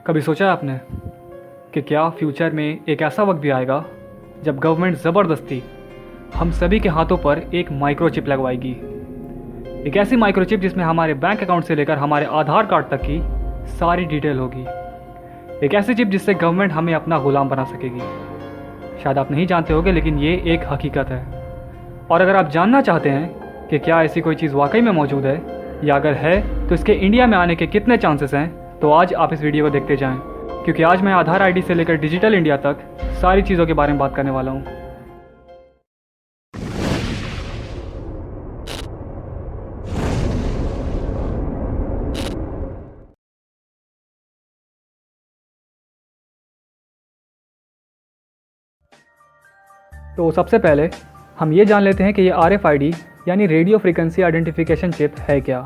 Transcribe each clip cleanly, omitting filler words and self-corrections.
कभी सोचा है आपने कि क्या फ्यूचर में एक ऐसा वक्त भी आएगा जब गवर्नमेंट ज़बरदस्ती हम सभी के हाथों पर एक माइक्रोचिप लगवाएगी। एक ऐसी माइक्रोचिप जिसमें हमारे बैंक अकाउंट से लेकर हमारे आधार कार्ड तक की सारी डिटेल होगी। एक ऐसी चिप जिससे गवर्नमेंट हमें अपना गुलाम बना सकेगी। शायद आप नहीं जानते होंगे, लेकिन ये एक हकीकत है। और अगर आप जानना चाहते हैं कि क्या ऐसी कोई चीज़ वाकई में मौजूद है या अगर है तो इसके इंडिया में आने के कितने चांसेस हैं, तो आज आप इस वीडियो को देखते जाएं, क्योंकि आज मैं आधार आईडी से लेकर डिजिटल इंडिया तक सारी चीज़ों के बारे में बात करने वाला हूँ। तो सबसे पहले हम ये जान लेते हैं कि ये RFID यानी रेडियो फ्रीक्वेंसी आइडेंटिफिकेशन चिप है क्या।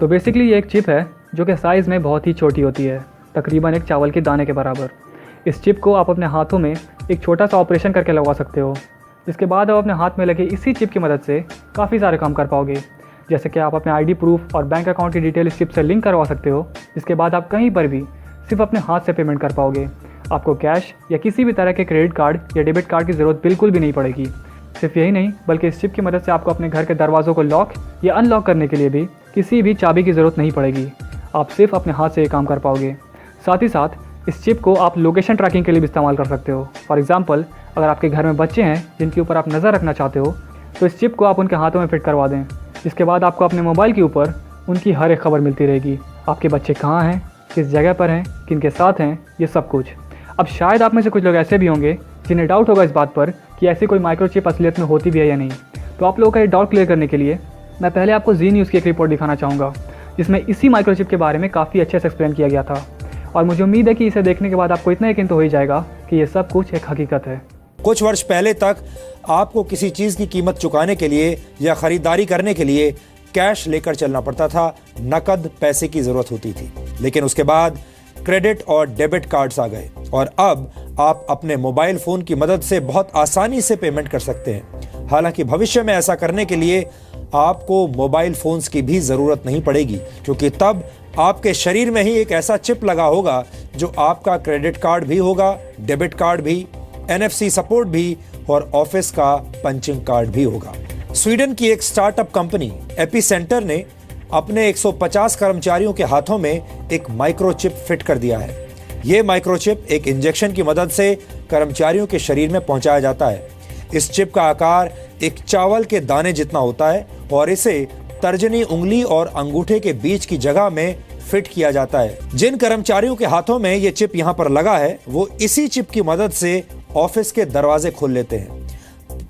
तो बेसिकली ये एक चिप है जो कि साइज़ में बहुत ही छोटी होती है, तकरीबन एक चावल के दाने के बराबर। इस चिप को आप अपने हाथों में एक छोटा सा ऑपरेशन करके लगवा सकते हो, जिसके बाद आप अपने हाथ में लगे इसी चिप की मदद से काफ़ी सारे काम कर पाओगे। जैसे कि आप अपने ID प्रूफ और बैंक अकाउंट की डिटेल इस चिप से लिंक करवा सकते हो, जिसके बाद आप कहीं पर भी सिर्फ अपने हाथ से पेमेंट कर पाओगे। आपको कैश या किसी भी तरह के क्रेडिट कार्ड या डेबिट कार्ड की ज़रूरत बिल्कुल भी नहीं पड़ेगी। सिर्फ यही नहीं, बल्कि इस चिप की मदद से आपको अपने घर के दरवाज़ों को लॉक या अनलॉक करने के लिए भी किसी भी चाबी की ज़रूरत नहीं पड़ेगी। आप सिर्फ अपने हाथ से ये काम कर पाओगे। साथ ही साथ इस चिप को आप लोकेशन ट्रैकिंग के लिए भी इस्तेमाल कर सकते हो। फॉर एग्जांपल, अगर आपके घर में बच्चे हैं जिनके ऊपर आप नज़र रखना चाहते हो, तो इस चिप को आप उनके हाथों में फिट करवा दें, जिसके बाद आपको अपने मोबाइल के ऊपर उनकी हर एक खबर मिलती रहेगी। आपके बच्चे कहाँ हैं, किस जगह पर हैं, किन के साथ हैं, ये सब कुछ। अब शायद आप में से कुछ लोग ऐसे भी होंगे जिन्हें डाउट होगा इस बात पर कि ऐसी कोई माइक्रोचिप असलियत में होती भी है या नहीं। तो आप लोगों का ये डाउट क्लियर करने के लिए मैं पहले आपको जी न्यूज़ की एक रिपोर्ट दिखाना चाहूँगा, जिसमें इसी माइक्रोचिप के बारे में काफ़ी अच्छे से एक्सप्लेन किया गया था। और मुझे उम्मीद है कि इसे देखने के बाद आपको इतना यकीन तो हो ही जाएगा कि ये सब कुछ एक हकीकत है। कुछ वर्ष पहले तक आपको किसी चीज़ की कीमत चुकाने के लिए या ख़रीदारी करने के लिए कैश लेकर चलना पड़ता था, नकद पैसे की ज़रूरत होती थी। लेकिन उसके बाद क्रेडिट और डेबिट कार्ड्स आ गए और अब आप अपने मोबाइल फ़ोन की मदद से बहुत आसानी से पेमेंट कर सकते हैं। हालांकि भविष्य में ऐसा करने के लिए आपको मोबाइल फ़ोन्स की भी ज़रूरत नहीं पड़ेगी, क्योंकि तब आपके शरीर में ही एक ऐसा चिप लगा होगा जो आपका क्रेडिट कार्ड भी होगा, डेबिट कार्ड भी, NFC सपोर्ट भी और ऑफिस का पंचिंग कार्ड भी होगा। स्वीडन की एक स्टार्टअप कंपनी एपिसेंटर ने अपने 150 कर्मचारियों के हाथों में एक माइक्रोचिप फिट कर दिया है। यह माइक्रोचिप एक इंजेक्शन की मदद से कर्मचारियों के शरीर में पहुंचाया जाता है। इस चिप का आकार एक चावल के दाने जितना होता है और इसे तर्जनी उंगली और अंगूठे के बीच की जगह में फिट किया जाता है। जिन कर्मचारियों के हाथों में ये चिप यहाँ पर लगा है, वो इसी चिप की मदद से ऑफिस के दरवाजे खोल लेते हैं,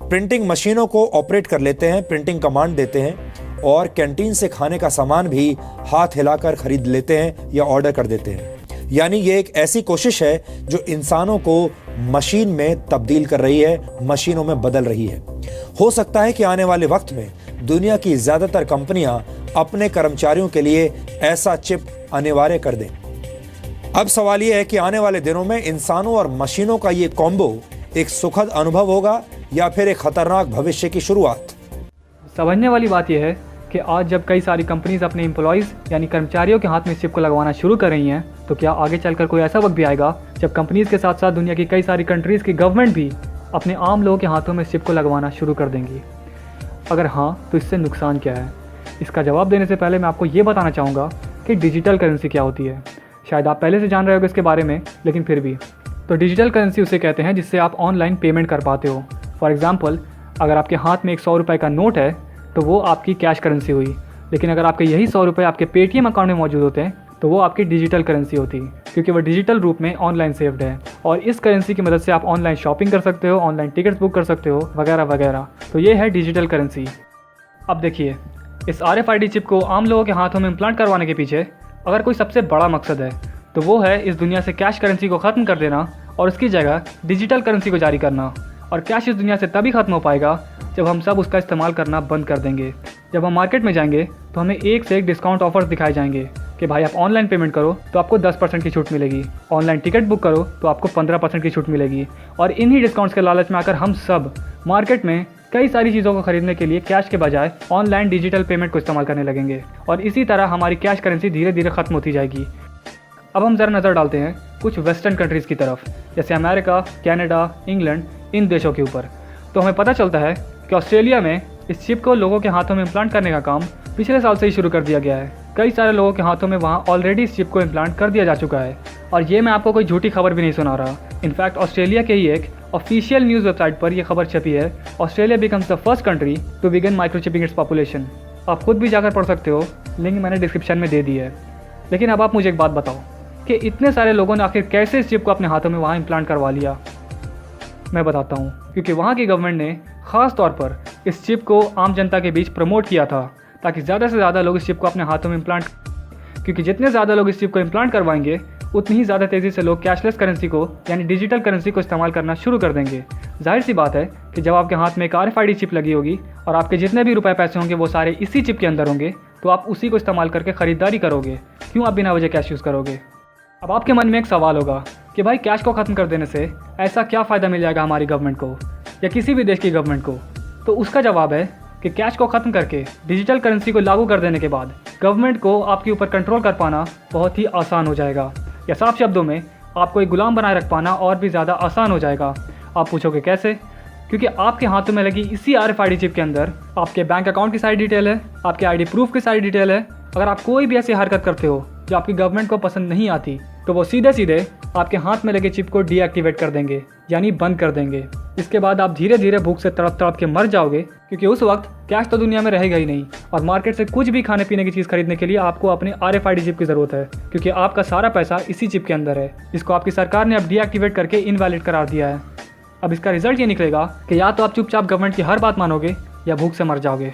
प्रिंटिंग मशीनों को ऑपरेट कर लेते हैं, प्रिंटिंग कमांड देते हैं और कैंटीन से खाने का सामान भी हाथ हिलाकर खरीद लेते हैं या ऑर्डर कर देते हैं। यानी ये एक ऐसी कोशिश है जो इंसानों को मशीन में तब्दील कर रही है, मशीनों में बदल रही है। हो सकता है कि आने वाले वक्त में दुनिया की ज्यादातर कंपनियां अपने कर्मचारियों के लिए ऐसा चिप अनिवार्य कर दें। अब सवाल यह है कि आने वाले दिनों में इंसानों और मशीनों का ये कॉम्बो एक सुखद अनुभव होगा या फिर एक खतरनाक भविष्य की शुरुआत। समझने वाली बात यह है कि आज जब कई सारी कंपनीज अपने एम्प्लॉयज़ यानी कर्मचारियों के हाथ में इस चिप को लगवाना शुरू कर रही हैं, तो क्या आगे चलकर कोई ऐसा वक्त भी आएगा जब कंपनीज के साथ साथ दुनिया की कई सारी कंट्रीज़ की गवर्नमेंट भी अपने आम लोगों के हाथों में इस चिप को लगवाना शुरू कर देंगी? अगर हाँ, तो इससे नुकसान क्या है? इसका जवाब देने से पहले मैं आपको ये बताना चाहूँगा कि डिजिटल करेंसी क्या होती है। शायद आप पहले से जान रहे होगे इसके बारे में, लेकिन फिर भी। तो डिजिटल करेंसी उसे कहते हैं जिससे आप ऑनलाइन पेमेंट कर पाते हो। फॉर एग्जाम्पल, अगर आपके हाथ में एक 100 रुपये का नोट है तो वो आपकी कैश करेंसी हुई। लेकिन अगर आपके यही 100 रुपये आपके पेटीएम अकाउंट में मौजूद होते हैं तो वो आपकी डिजिटल करेंसी होती है, क्योंकि वो डिजिटल रूप में ऑनलाइन सेव्ड है। और इस करेंसी की मदद से आप ऑनलाइन शॉपिंग कर सकते हो, ऑनलाइन टिकट्स बुक कर सकते हो, वगैरह वगैरह। तो ये है डिजिटल करेंसी। अब देखिए, इस RFID चिप को आम लोगों के हाथों में इम्प्लांट करवाने के पीछे अगर कोई सबसे बड़ा मकसद है तो वो है इस दुनिया से कैश करेंसी को ख़त्म कर देना और उसकी जगह डिजिटल करेंसी को जारी करना। और कैश इस दुनिया से तभी ख़त्म हो पाएगा जब हम सब उसका इस्तेमाल करना बंद कर देंगे। जब हम मार्केट में जाएंगे तो हमें एक से एक डिस्काउंट ऑफर्स दिखाए जाएंगे कि भाई आप ऑनलाइन पेमेंट करो तो आपको 10% की छूट मिलेगी, ऑनलाइन टिकट बुक करो तो आपको 15% की छूट मिलेगी। और इन्हीं डिस्काउंट्स के लालच में आकर हम सब मार्केट में कई सारी चीज़ों को खरीदने के लिए कैश के बजाय ऑनलाइन डिजिटल पेमेंट को इस्तेमाल करने लगेंगे और इसी तरह हमारी कैश करेंसी धीरे धीरे ख़त्म होती जाएगी। अब हम ज़रा नज़र डालते हैं कुछ वेस्टर्न कंट्रीज़ की तरफ, जैसे अमेरिका, कनाडा, इंग्लैंड, इन देशों के ऊपर। तो हमें पता चलता है कि ऑस्ट्रेलिया में इस चिप को लोगों के हाथों में इम्प्लांट करने का काम पिछले साल से ही शुरू कर दिया गया है। कई सारे लोगों के हाथों में वहाँ ऑलरेडी इस चिप को इम्प्लांट कर दिया जा चुका है। और ये मैं आपको कोई झूठी खबर भी नहीं सुना रहा। इनफैक्ट ऑस्ट्रेलिया के ही एक ऑफिशियल न्यूज़ वेबसाइट पर यह खबर छपी है, Australia becomes the first country to begin microchipping its population. आप खुद भी जाकर पढ़ सकते हो, लिंक मैंने डिस्क्रिप्शन में दे दी है। लेकिन अब आप मुझे एक बात बताओ कि इतने सारे लोगों ने आखिर कैसे इस चिप को अपने हाथों में वहाँ इम्प्लांट करवा लिया। मैं बताता हूँ, क्योंकि वहाँ की गवर्नमेंट ने ख़ास तौर पर इस चिप को आम जनता के बीच प्रमोट किया था, ताकि ज़्यादा से ज़्यादा लोग इस चिप को अपने हाथों में इम्प्लांट, क्योंकि जितने ज़्यादा लोग इस चिप को इम्प्लांट करवाएंगे उतनी ही ज़्यादा तेज़ी से लोग कैशलेस करेंसी को यानी डिजिटल करेंसी को इस्तेमाल करना शुरू कर देंगे। जाहिर सी बात है कि जब आपके हाथ में एक RFID चिप लगी होगी और आपके जितने भी रुपए पैसे होंगे वो सारे इसी चिप के अंदर होंगे, तो आप उसी को इस्तेमाल करके ख़रीदारी करोगे। क्यों आप बिना वजह कैश यूज़ करोगे? अब आपके मन में एक सवाल होगा कि भाई कैश को ख़त्म कर देने से ऐसा क्या फ़ायदा मिल जाएगा हमारी गवर्नमेंट को या किसी भी देश की गवर्नमेंट को? तो उसका जवाब है कि कैश को ख़त्म करके डिजिटल करेंसी को लागू कर देने के बाद गवर्नमेंट को आपके ऊपर कंट्रोल कर पाना बहुत ही आसान हो जाएगा, या साफ शब्दों में आपको एक गुलाम बनाए रख पाना और भी ज़्यादा आसान हो जाएगा। आप पूछोगे कैसे? क्योंकि आपके हाथों में लगी इसी RFID चिप के अंदर आपके बैंक अकाउंट की सारी डिटेल है, आपके ID प्रूफ की सारी डिटेल है। अगर आप कोई भी ऐसी हरकत करते हो जो आपकी गवर्नमेंट को पसंद नहीं आती, तो वो सीधे सीधे आपके हाथ में लगे चिप को डीएक्टिवेट कर देंगे, यानी बंद कर देंगे। इसके बाद आप धीरे धीरे भूख से तड़प तड़प के मर जाओगे, क्योंकि उस वक्त कैश तो दुनिया में रहेगा ही नहीं और मार्केट से कुछ भी खाने पीने की चीज़ खरीदने के लिए आपको अपने RFID चिप की ज़रूरत है, क्योंकि आपका सारा पैसा इसी चिप के अंदर है, जिसको आपकी सरकार ने अब डीएक्टिवेट करके इनवैलिड करार दिया है। अब इसका रिजल्ट ये निकलेगा कि या तो आप चुपचाप गवर्नमेंट की हर बात मानोगे या भूख से मर जाओगे।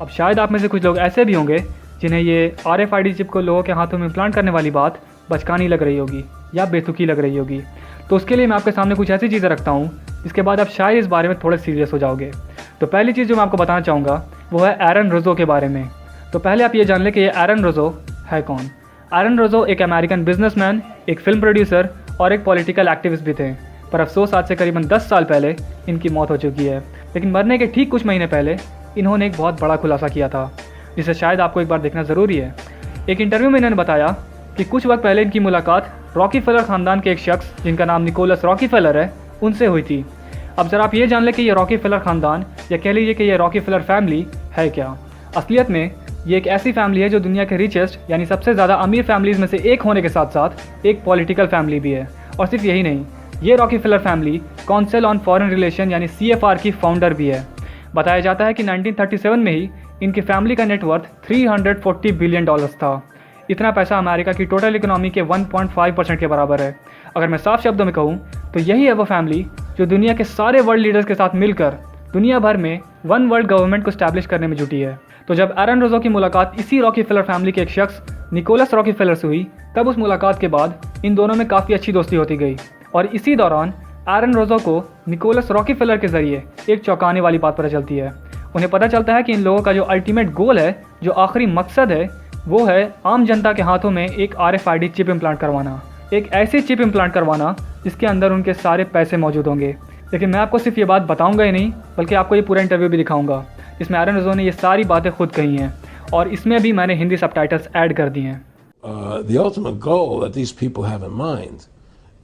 अब शायद आप में से कुछ लोग ऐसे भी होंगे जिन्हें ये RFID चिप को लोगों के हाथों में इम्प्लांट करने वाली बात बचकानी लग रही होगी या बेतुकी लग रही होगी। तो उसके लिए मैं आपके सामने कुछ ऐसी चीज़ें रखता हूँ जिसके बाद आप शायद इस बारे में थोड़े सीरियस हो जाओगे। तो पहली चीज़ जो मैं आपको बताना चाहूँगा वो है एरन रोजो के बारे में। तो पहले आप ये जान लें कि ये एरन रोजो है कौन। एरन रोजो एक अमेरिकन बिजनेसमैन, एक फिल्म प्रोड्यूसर और एक पॉलिटिकल एक्टिविस्ट भी थे, पर अफसोस आज से करीबन 10 साल पहले इनकी मौत हो चुकी है। लेकिन मरने के ठीक कुछ महीने पहले इन्होंने एक बहुत बड़ा खुलासा किया था, जिसे शायद आपको एक बार देखना ज़रूरी है। एक इंटरव्यू में इन्होंने बताया कि कुछ वक्त पहले इनकी मुलाकात रॉकीफेलर ख़ानदान के एक शख्स जिनका नाम निकोलस रॉकीफेलर है उनसे हुई थी। अब ज़रा आप ये जान लें कि ये रॉकीफेलर ख़ानदान या कह लीजिए कि ये रॉकीफेलर फैमिली है क्या। असलियत में ये एक ऐसी फैमिली है जो दुनिया के रिचेस्ट यानी सबसे ज़्यादा अमीर फैमिलीज़ में से एक होने के साथ साथ एक पॉलिटिकल फैमिली भी है। और सिर्फ यही नहीं, ये Rockefeller family council on foreign relation यानी CFR की फाउंडर भी है। बताया जाता है कि 1937 में ही इनकी फैमिली का नेटवर्थ $340 बिलियन था। इतना पैसा अमेरिका की टोटल इकोनॉमी के 1.5% के बराबर है। अगर मैं साफ शब्दों में कहूँ तो यही है वो फैमिली जो दुनिया के सारे वर्ल्ड लीडर्स के साथ मिलकर दुनिया भर में वन वर्ल्ड गवर्नमेंट को स्टैब्लिश करने में जुटी है। तो जब एरन रोजो की मुलाकात इसी रॉकीफेलर फैमिली के एक शख्स निकोलस रॉकीफेलर से हुई, तब उस मुलाकात के बाद इन दोनों में काफ़ी अच्छी दोस्ती होती गई। और इसी दौरान एरन रोजो को निकोलस रॉकीफेलर के जरिए एक चौंकाने वाली बात पता चलती है। उन्हें पता चलता है कि इन लोगों का जो अल्टीमेट गोल है, जो आखिरी मकसद है, वो है आम जनता के हाथों में एक RFID चिप इम्प्लांट करवाना, एक ऐसी चिप इम्प्लांट करवाना जिसके अंदर उनके सारे पैसे मौजूद होंगे। लेकिन मैं आपको सिर्फ ये बात बताऊंगा ही नहीं, बल्कि आपको ये पूरा इंटरव्यू भी दिखाऊंगा जिसमें एरन रोजो ने ये सारी बातें खुद कही हैं, और इसमें भी मैंने हिंदी सबटाइटल्स ऐड कर दिए हैं। The ultimate goal that these people have in mind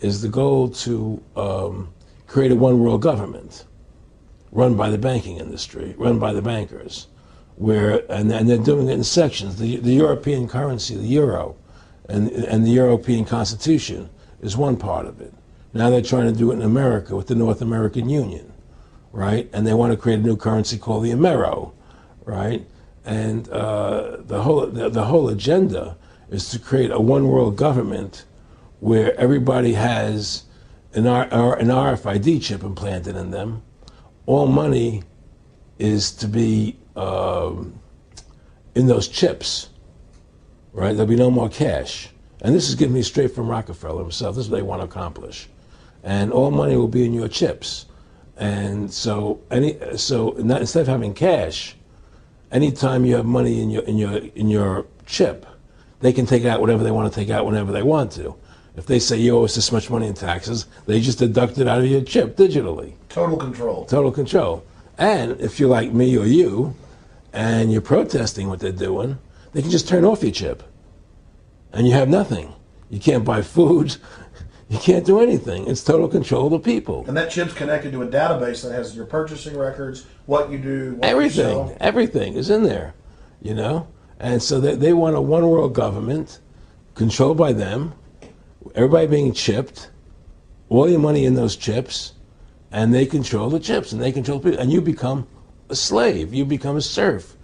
is the goal to create a one world government run by the banking industry, run by the bankers, where and they're doing it in sections. The European currency, the euro, and the European Constitution is one part of it. Now they're trying to do it in America with the North American Union, right? And they want to create a new currency called the Amero, right? And the whole agenda is to create a one world government where everybody has an RFID chip implanted in them. All money is to be in those chips, right? There'll be no more cash. And this is giving me straight from Rockefeller himself. This is what they want to accomplish. And all money will be in your chips. And so instead of having cash, anytime you have money in your chip, they can take out whatever they want to take out whenever they want to. If they say you owe us this much money in taxes, they just deduct it out of your chip digitally. Total control. Total control. And if you're like me or you, and you're protesting what they're doing, they can just turn off your chip. And you have nothing. You can't buy food. You can't do anything. It's total control of the people. And that chip's connected to a database that has your purchasing records, what you do, what Everything, you sell. everything is in there, you know? And so they want a one world government controlled by them, everybody being chipped, all your money in those chips, and they control the chips and they control people. And you become a slave, you become a serf.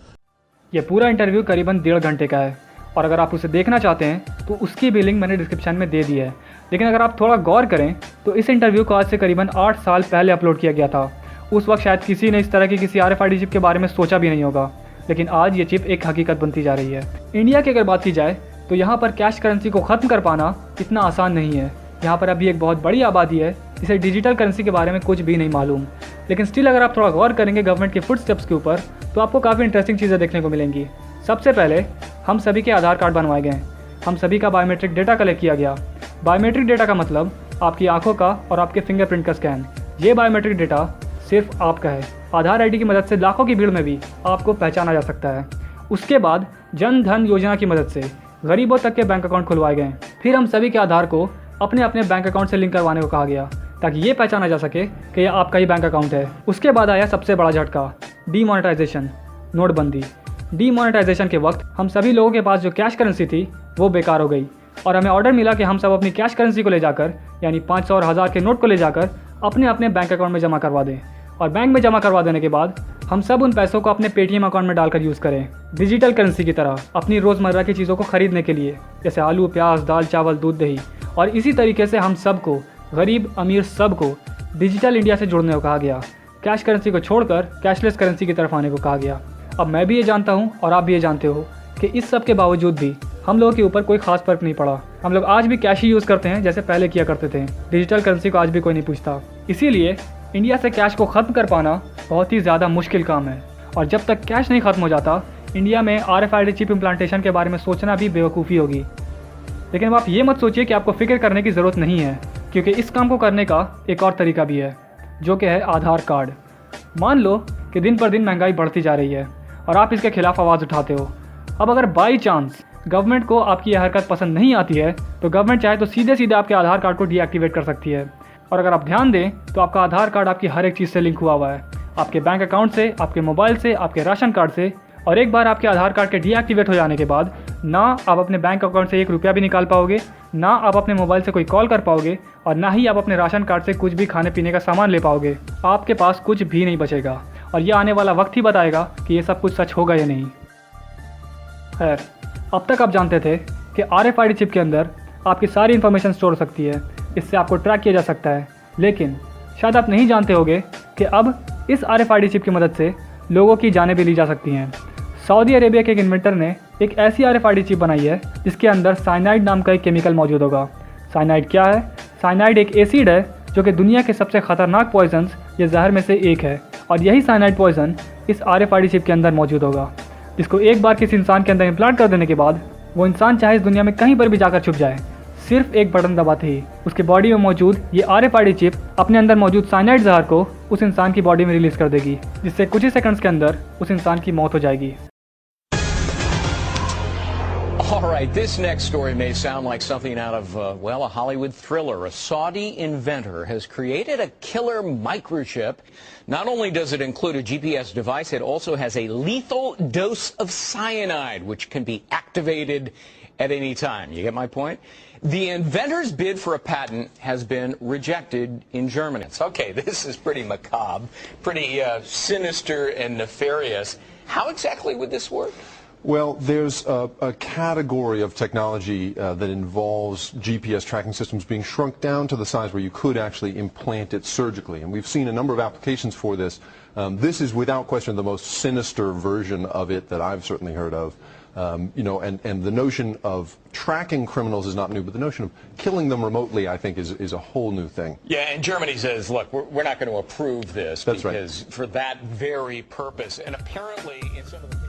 ये पूरा interview करीबन 1.5 घंटे का है और अगर आप उसे देखना चाहते हैं तो उसकी भी लिंक मैंने डिस्क्रिप्शन में दे दी है। लेकिन अगर आप थोड़ा गौर करें तो इस इंटरव्यू को आज से करीबन 8 साल पहले अपलोड किया गया था। उस वक्त शायद किसी ने इस तरह की किसी RFID चिप के बारे में सोचा भी नहीं होगा, लेकिन आज ये चिप एक हकीकत बनती जा रही है। इंडिया की अगर बात की जाए तो यहाँ पर कैश करेंसी को ख़त्म कर पाना इतना आसान नहीं है। यहाँ पर अभी एक बहुत बड़ी आबादी है जिसे डिजिटल करेंसी के बारे में कुछ भी नहीं मालूम। लेकिन स्टिल अगर आप थोड़ा गौर करेंगे गवर्नमेंट के फुट स्टेप्स के ऊपर तो आपको काफ़ी इंटरेस्टिंग चीज़ें देखने को मिलेंगी। सबसे पहले हम सभी के आधार कार्ड बनवाए गए, हम सभी का बायोमेट्रिक डेटा कलेक्ट किया गया। बायोमेट्रिक डेटा का मतलब आपकी आंखों का और आपके फिंगरप्रिंट का स्कैन। ये बायोमेट्रिक डेटा सिर्फ आपका है। आधार ID की मदद से लाखों की भीड़ में भी आपको पहचाना जा सकता है। उसके बाद जन धन योजना की मदद से गरीबों तक के बैंक अकाउंट खुलवाए गए। फिर हम सभी के आधार को अपने अपने बैंक अकाउंट से लिंक करवाने को कहा गया ताकि ये पहचाना जा सके कि यह आपका ही बैंक अकाउंट है। उसके बाद आया सबसे बड़ा झटका, डीमोनेटाइजेशन, नोटबंदी। डीमोनेटाइजेशन के वक्त हम सभी लोगों के पास जो कैश करेंसी थी वो बेकार हो गई और हमें ऑर्डर मिला कि हम सब अपनी कैश करेंसी को ले जाकर यानी 500 और 1000 के नोट को ले जाकर अपने अपने बैंक अकाउंट में जमा करवा दें और बैंक में जमा करवा देने के बाद हम सब उन पैसों को अपने पेटीएम अकाउंट में डालकर यूज़ करें डिजिटल करेंसी की तरह अपनी रोज़मर्रा की चीज़ों को खरीदने के लिए, जैसे आलू, प्याज, दाल, चावल, दूध, दही। और इसी तरीके से हम सबको, गरीब अमीर सबको डिजिटल इंडिया से जुड़ने को कहा गया। कैश करेंसी को छोड़कर कैशलेस करेंसी की तरफ आने को कहा गया। अब मैं भी ये जानता हूँ और आप भी ये जानते हो कि इस सब के बावजूद भी हम लोगों के ऊपर कोई खास फर्क नहीं पड़ा। हम लोग आज भी कैश ही यूज़ करते हैं जैसे पहले किया करते थे। डिजिटल करेंसी को आज भी कोई नहीं पूछता। इसीलिए इंडिया से कैश को ख़त्म कर पाना बहुत ही ज़्यादा मुश्किल काम है और जब तक कैश नहीं ख़त्म हो जाता इंडिया में RFID चिप इम्प्लांटेशन के बारे में सोचना भी बेवकूफ़ी होगी। लेकिन अब आप ये मत सोचिए कि आपको फिक्र करने की ज़रूरत नहीं है, क्योंकि इस काम को करने का एक और तरीका भी है जो कि है आधार कार्ड। मान लो कि दिन पर दिन महंगाई बढ़ती जा रही है और आप इसके खिलाफ आवाज़ उठाते हो। अब अगर बाई चांस गवर्नमेंट को आपकी यह हरकत पसंद नहीं आती है तो गवर्नमेंट चाहे तो सीधे सीधे आपके आधार कार्ड को डीएक्टिवेट कर सकती है। और अगर आप ध्यान दें तो आपका आधार कार्ड आपकी हर एक चीज़ से लिंक हुआ हुआ है, आपके बैंक अकाउंट से, आपके मोबाइल से, आपके राशन कार्ड से। और एक बार आपके आधार कार्ड के डीएक्टिवेट हो जाने के बाद ना आप अपने बैंक अकाउंट से 1 रुपया भी निकाल पाओगे, ना आप अपने मोबाइल से कोई कॉल कर पाओगे और ना ही आप अपने राशन कार्ड से कुछ भी खाने पीने का सामान ले पाओगे। आपके पास कुछ भी नहीं बचेगा और ये आने वाला वक्त ही बताएगा कि ये सब कुछ सच होगा या नहीं। खैर, अब तक आप जानते थे कि RFID चिप के अंदर आपकी सारी इन्फॉर्मेशन स्टोर हो सकती है, इससे आपको ट्रैक किया जा सकता है। लेकिन शायद आप नहीं जानते होंगे कि अब इस RFID चिप की मदद से लोगों की जानें भी ली जा सकती हैं। सऊदी अरेबिया के एक इन्वेंटर ने एक ऐसी RFID चिप बनाई है जिसके अंदर साइनाइड नाम का एक केमिकल मौजूद होगा। साइनाइड क्या है? साइनाइड एक एसिड है जो कि दुनिया के सबसे ख़तरनाक पॉइजन्स या जहर में से एक है और यही साइनाइड पॉइजन इस RFID चिप के अंदर मौजूद होगा, जिसको एक बार किसी इंसान के अंदर इम्प्लांट कर देने के बाद वो इंसान चाहे इस दुनिया में कहीं पर भी जाकर छुप जाए, सिर्फ एक बटन दबाते ही उसके बॉडी में मौजूद ये RFID चिप अपने अंदर मौजूद साइनाइड जहर को उस इंसान की बॉडी में रिलीज कर देगी, जिससे कुछ ही सेकंड्स के अंदर उस इंसान की मौत हो जाएगी। All right, this next story may sound like something out of, well, a Hollywood thriller. A Saudi inventor has created a killer microchip. Not only does it include a GPS device, it also has a lethal dose of cyanide, which can be activated at any time. You get my point? The inventor's bid for a patent has been rejected in Germany. Okay, this is pretty macabre, pretty sinister and nefarious. How exactly would this work? Well, there's a category of technology that involves GPS tracking systems being shrunk down to the size where you could actually implant it surgically. And we've seen a number of applications for this. This is without question the most sinister version of it that I've certainly heard of. You know, and the notion of tracking criminals is not new, but the notion of killing them remotely, I think, is a whole new thing. Yeah, and Germany says, look, we're not going to approve this. That's because for that very purpose. And apparently in some of the